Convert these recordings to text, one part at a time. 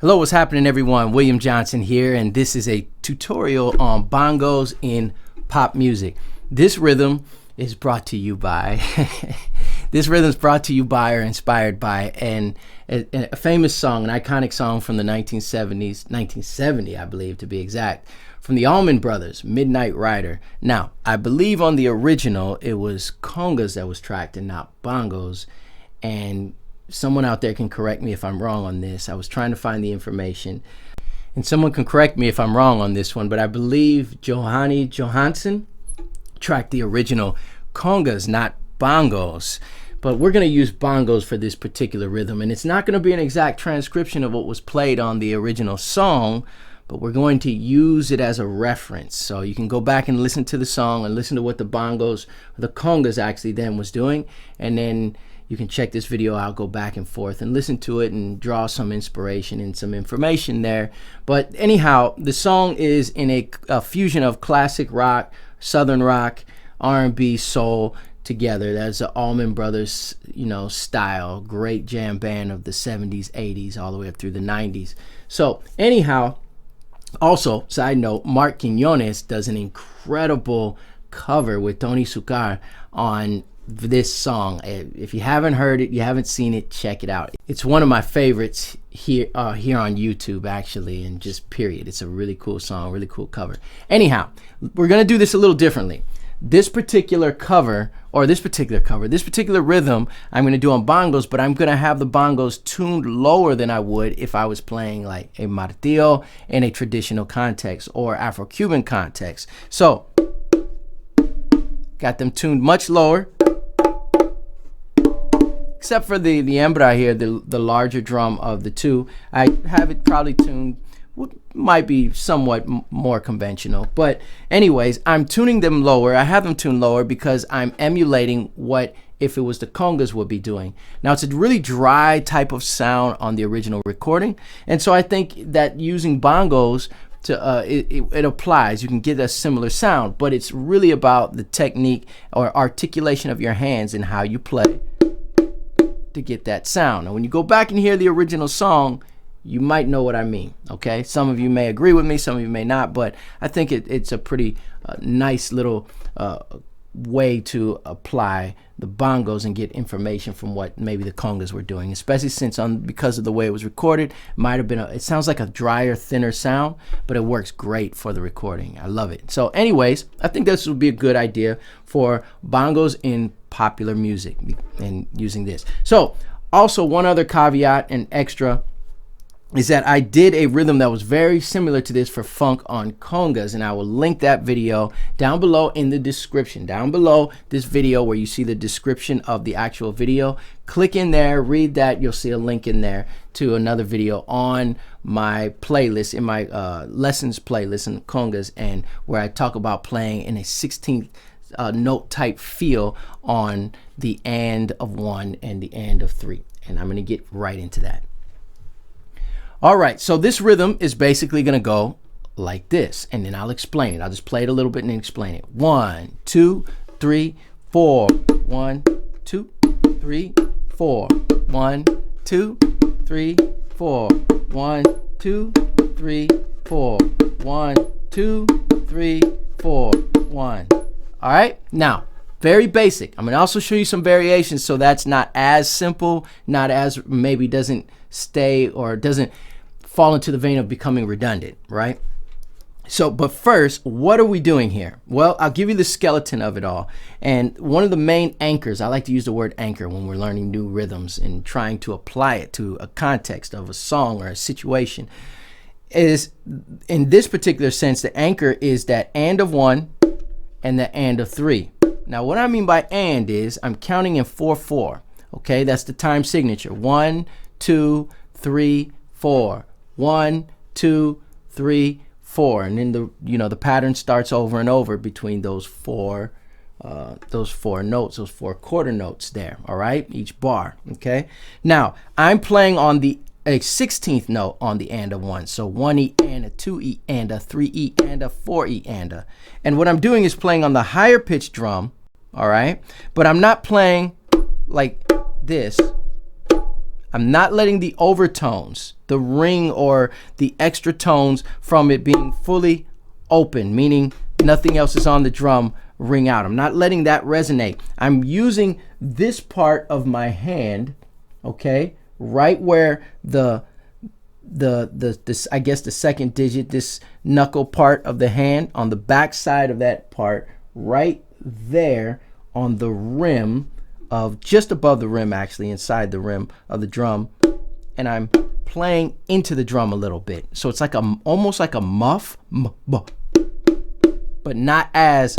Hello, what's happening everyone? William Johnson here, and this is a tutorial on bongos in pop music. This rhythm is brought to you by this rhythm is brought to you by or inspired by a famous song, an iconic song from the 1970s, 1970 I believe to be exact, from the Allman Brothers, Midnight Rider. Now, I believe on the original it was congas that was tracked and not bongos, and someone out there can correct me if I'm wrong on this. I was trying to find the information, and someone can correct me if I'm wrong on this one, but I believe Johanny Johansson tracked the original congas, not bongos. But we're going to use bongos for this particular rhythm, and it's not going to be an exact transcription of what was played on the original song, but we're going to use it as a reference. So you can go back and listen to the song and listen to what the bongos, the congas actually then was doing, and then you can check this video out, go back and forth and listen to it and draw some inspiration and some information there. But anyhow, the song is in a fusion of classic rock, southern rock, R&B, soul together. That's the Allman Brothers, style. Great jam band of the 70s, 80s, all the way up through the 90s. So anyhow, also, side note, Mark Quiñones does an incredible cover with Tony Zucker on this song. If you haven't heard it, you haven't seen it, check it out. It's one of my favorites here on YouTube actually, and just period. It's a really cool song, really cool cover. Anyhow, we're gonna do this a little differently. This particular rhythm I'm gonna do on bongos, but I'm gonna have the bongos tuned lower than I would if I was playing like a martillo in a traditional context or Afro-Cuban context. So got them tuned much lower, except for the hembra here, the larger drum of the two. I have it probably tuned, might be somewhat more conventional. But anyways, I'm tuning them lower. I have them tuned lower because I'm emulating what if it was the congas would be doing. Now, it's a really dry type of sound on the original recording. And so I think that using bongos, it applies. You can get a similar sound, but it's really about the technique or articulation of your hands and how you play to get that sound. Now, when you go back and hear the original song, you might know what I mean, okay? Some of you may agree with me, some of you may not, but I think it's a pretty nice little way to apply the bongos and get information from what maybe the congas were doing, especially since because of the way it was recorded, it might have been it sounds like a drier, thinner sound, but it works great for the recording. I love it. So anyways, I think this would be a good idea for bongos in popular music and using this. So also, one other caveat and extra is that I did a rhythm that was very similar to this for funk on congas, and I will link that video down below in the description. Down below this video where you see the description of the actual video, click in there, read that. You'll see a link in there to another video on my playlist, in my lessons playlist in congas, and where I talk about playing in a 16th note type feel on the and of 1 and the and of 3. And I'm going to get right into that. All right, so this rhythm is basically going to go like this, and then I'll explain it. I'll just play it a little bit and explain it. 1, 2, 3, 4. 1, 2, 3, 4. 1, 2, 3, 4. 1, 2, 3, 4. 1, 2, 3, 4. 1. All right, now, very basic. I'm going to also show you some variations, so that's not as simple, not as maybe doesn't stay or doesn't fall into the vein of becoming redundant, right? So, but first, what are we doing here? Well, I'll give you the skeleton of it all. And one of the main anchors, I like to use the word anchor when we're learning new rhythms and trying to apply it to a context of a song or a situation, is in this particular sense, the anchor is that and of 1 and the and of 3. Now, what I mean by and is I'm counting in 4/4. Okay, that's the time signature. 1, 2, 3, 4. 1, 2, 3, 4, and then the pattern starts over and over between those four notes, those 4 quarter notes there. All right, each bar. Okay, now I'm playing on a 16th note on the and of 1, so 1E and a 2E and a 3E and a 4E and what I'm doing is playing on the higher pitched drum. All right, but I'm not playing like this. I'm not letting the overtones, the ring or the extra tones from it being fully open, meaning nothing else is on the drum, ring out. I'm not letting that resonate. I'm using this part of my hand, okay, right where this, I guess the second digit, this knuckle part of the hand, on the back side of that part, right there on the rim of, just above the rim actually, inside the rim of the drum, and I'm playing into the drum a little bit. So it's like almost like a muff, but not as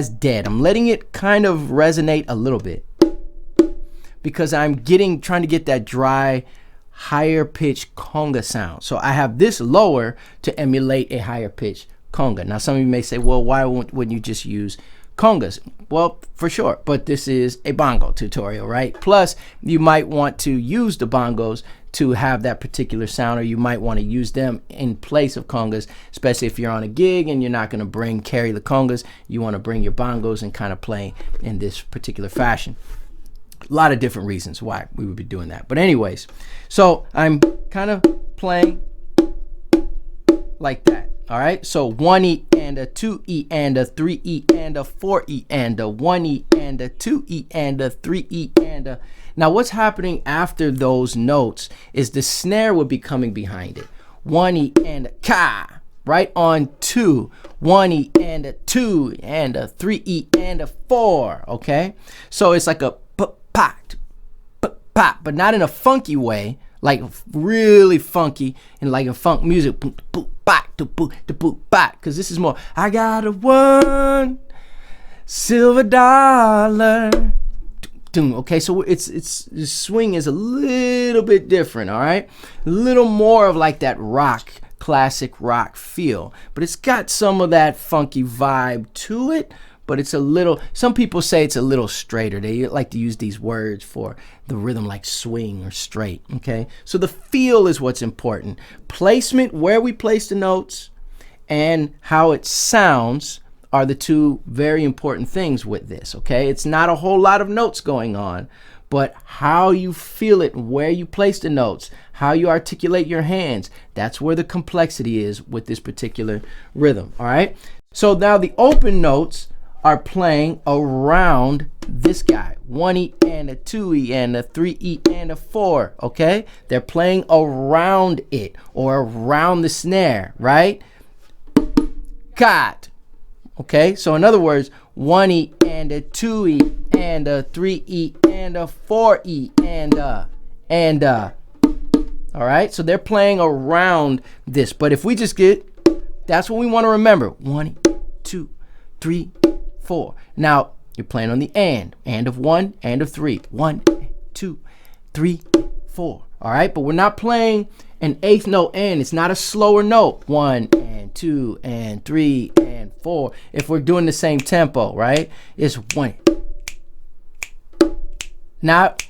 dead. I'm letting it kind of resonate a little bit because I'm trying to get that dry, higher pitch conga sound. So I have this lower to emulate a higher pitch conga. Now some of you may say, well, why wouldn't you just use congas? Well, for sure, but this is a bongo tutorial, right? Plus, you might want to use the bongos to have that particular sound, or you might want to use them in place of congas, especially if you're on a gig and you're not going to carry the congas. You want to bring your bongos and kind of play in this particular fashion. A lot of different reasons why we would be doing that. But anyways, so I'm kind of playing like that. All right, so 1E and a 2E and a 3E and a 4E and a 1E and a 2E and a 3E and a. Now what's happening after those notes is the snare would be coming behind it. 1E and a ka, right on 2. 1E and a 2 and a 3E and a 4, okay? So it's like a p-pot, p-pot, but not in a funky way, like really funky and like in funk music, because this is more, I got a $1 silver dollar. Okay, so it's the swing is a little bit different, all right? A little more of like that rock, classic rock feel, but it's got some of that funky vibe to it, but it's a little, some people say it's a little straighter. They like to use these words for the rhythm like swing or straight, okay? So the feel is what's important. Placement, where we place the notes, and how it sounds are the two very important things with this, okay? It's not a whole lot of notes going on, but how you feel it, where you place the notes, how you articulate your hands, that's where the complexity is with this particular rhythm, all right? So now the open notes are playing around this guy. 1E and a 2E and a 3E and a 4, okay? They're playing around it or around the snare, right? Cut. Okay, so in other words, 1E and a 2E and a 3E and a 4E and all right, so they're playing around this. But if we just that's what we want to remember. 1, 2, 3, 4. Now you're playing on the and of 1 and of 3. 1, 2, 3, 4. All right, but we're not playing an eighth note and. It's not a slower note. 1 and 2 and 3 and 4. If we're doing the same tempo, right? It's 1. Not.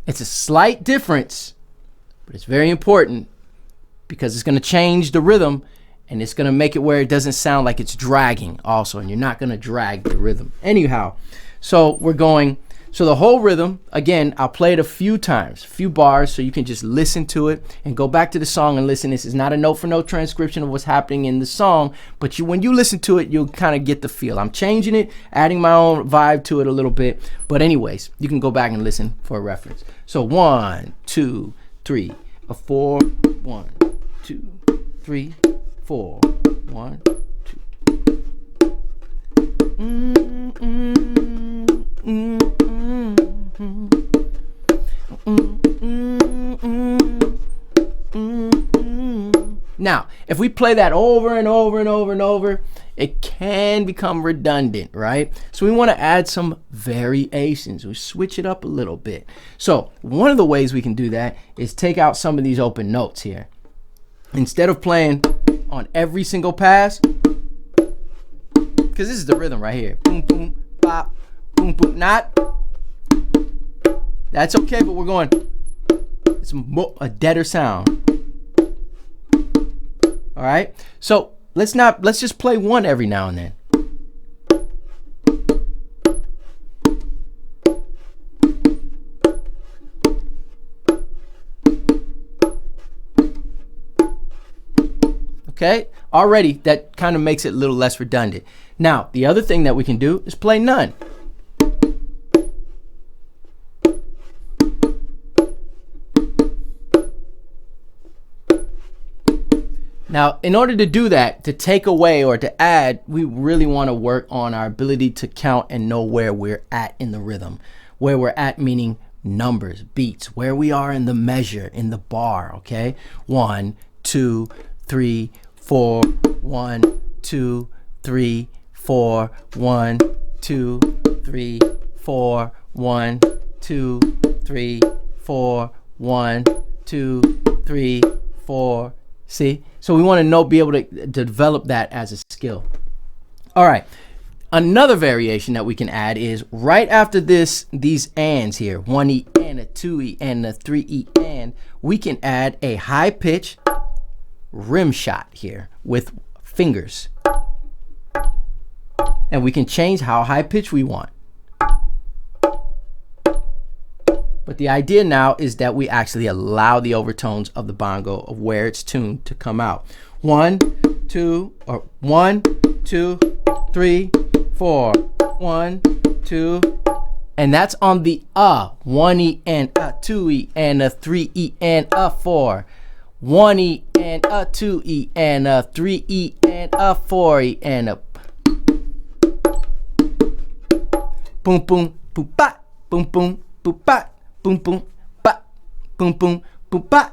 It's a slight difference, but it's very important because it's going to change the rhythm and it's going to make it where it doesn't sound like it's dragging also, and you're not going to drag the rhythm. Anyhow, so we're going, so the whole rhythm, again, I'll play it a few times, a few bars, so you can just listen to it and go back to the song and listen. This is not a note-for-note transcription of what's happening in the song, but when you listen to it, you'll kind of get the feel. I'm changing it, adding my own vibe to it a little bit, but anyways, you can go back and listen for a reference. So 1, 2, 3, 4, 1, 2, 3, 4, 1, 2. Now, if we play that over and over and over and over, it can become redundant, right? So we want to add some variations. We switch it up a little bit. So one of the ways we can do that is take out some of these open notes here. Instead of playing on every single pass, because this is the rhythm right here. Boom, boom, pop, boom, boom. Not. That's okay, but we're going. It's a deader sound. All right. So let's just play one every now and then. Okay, already that kind of makes it a little less redundant. Now, the other thing that we can do is play none. Now, in order to do that, to take away or to add, we really want to work on our ability to count and know where we're at in the rhythm. Where we're at meaning numbers, beats, where we are in the measure, in the bar, okay? 1, 2, 3, 4, 1, 2, 3, 4, 1, 2, 3, 4, 1, 2, 3, 4, 1, 2, 3, 4. See? So we want to be able to develop that as a skill. All right. Another variation that we can add is right after these ands here, 1E and a 2E and a 3E and, we can add a high pitch rim shot here with fingers. And we can change how high pitch we want. But the idea now is that we actually allow the overtones of the bongo of where it's tuned to come out. 1, 2, or 1, 2, 3, 4. 1, 2, and that's on the 1E and a 2E and a 3E and a 4. 1E and a 2E and a 3E and a 4E and a boom boom boom ba boom boom boom ba boom boom ba boom boom boom ba.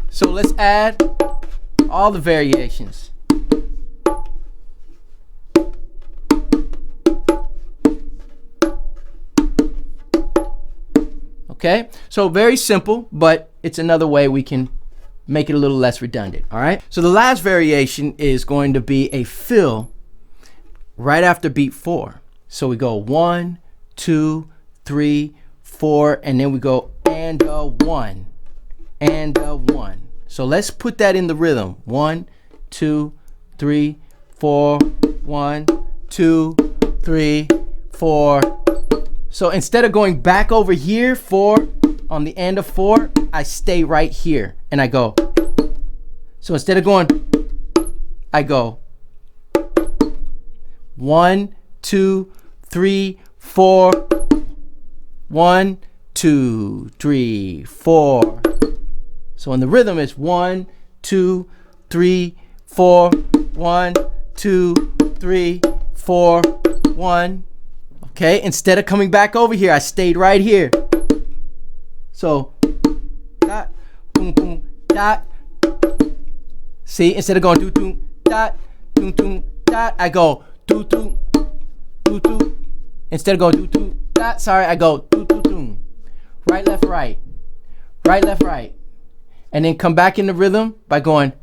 So let's add all the variations. Okay, so very simple, but it's another way we can make it a little less redundant. All right, so the last variation is going to be a fill right after beat 4. So we go 1, 2, 3, 4, and then we go and a 1 and a 1. So let's put that in the rhythm. 1, 2, 3, 4, 1, 2, 3, 4. So instead of going back over here, 4, on the end of 4, I stay right here and I go. So instead of going, I go 1, 2, 3, 4. 1, 2, 3, 4. So in the rhythm it's 1, 2, 3, 4. 1, 2, 3, 4. 1. Okay, instead of coming back over here, I stayed right here. So, dot, boom, boom, dot. See, instead of going doo doo, dot, doo doo, dot, I go doo doo, doo doo. Instead of going doo doo, dot, sorry, I go doo doo doo. Right, left, right. Right, left, right. And then come back in the rhythm by going.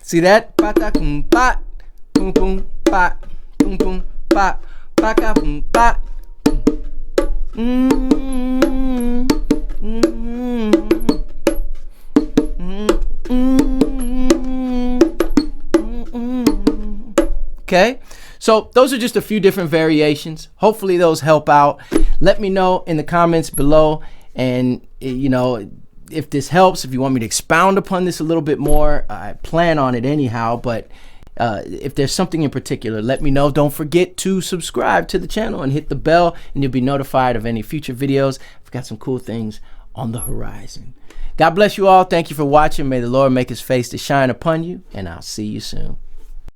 See that? Ba da boom ba, boom boom ba, boom boom ba, ba ka boom ba. Okay, so those are just a few different variations. Hopefully those help out. Let me know in the comments below, and you know, if this helps, if you want me to expound upon this a little bit more. I plan on it anyhow, but if there's something in particular, let me know. Don't forget to subscribe to the channel and hit the bell, and you'll be notified of any future videos. I've got some cool things on the horizon. God bless you all. Thank you for watching. May the Lord make his face to shine upon you, and I'll see you soon.